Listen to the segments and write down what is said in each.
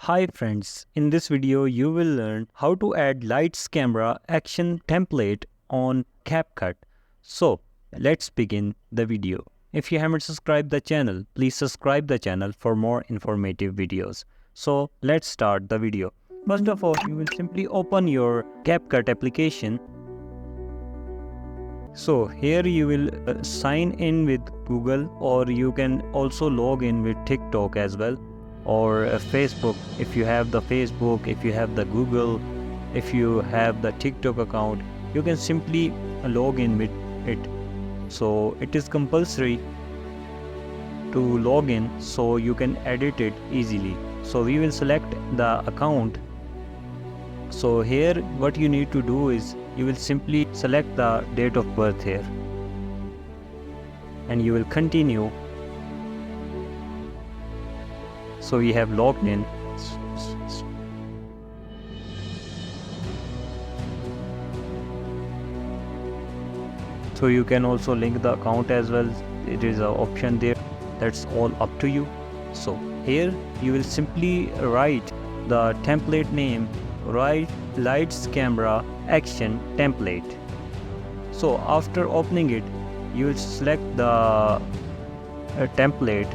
Hi friends, in this video you will learn how to add lights camera action template on Capcut. So let's begin the video. If you haven't subscribed the channel, please subscribe the channel for more informative videos. So let's start the video. First of all, you will simply open your Capcut application. So here you will sign in with Google, or you can also log in with TikTok as well, or Facebook. If you have the Facebook, if you have the Google, if you have the TikTok account, you can simply log in with it. So it is compulsory to log in so you can edit it easily. So we will select the account. So here what you need to do is you will simply select the date of birth here and you will continue. So we have logged in. So you can also link the account as well. It is an option there. That's all up to you. So here you will simply write the template name, write lights camera action template. So after opening it, you will select the template.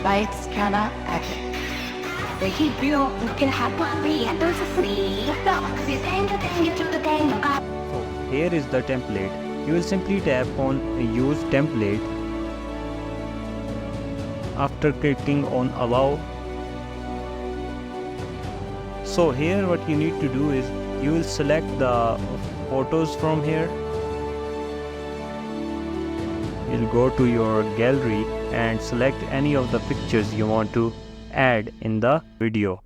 Lights, camera, action. They keep you looking happily and effortlessly. So here is the template. You will simply tap on use template. After clicking on allow. So here what you need to do is you will select the photos from here. You'll go to your gallery and select any of the pictures you want to add in the video.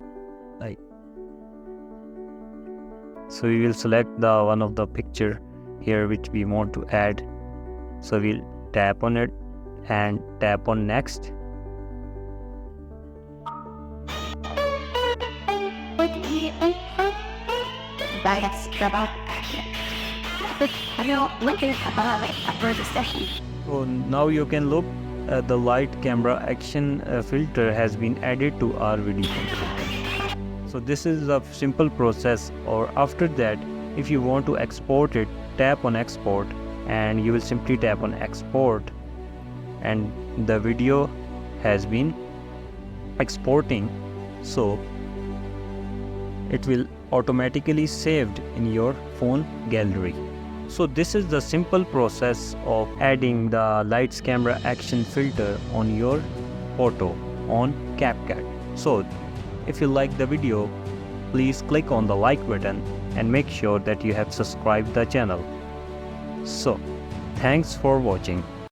So we will select the one of the picture here which we want to add. So we'll tap on it and tap on next. Lights, camera, action. So now you can look at the light camera action filter has been added to our video. So this is a simple process. Or after that, if you want to export it, tap on export and you will simply tap on export, and the video has been exporting. So it will automatically saved in your phone gallery. So this is the simple process of adding the lights camera action filter on your photo on Capcut. So if you like the video, please click on the like button and make sure that you have subscribed the channel. So thanks for watching.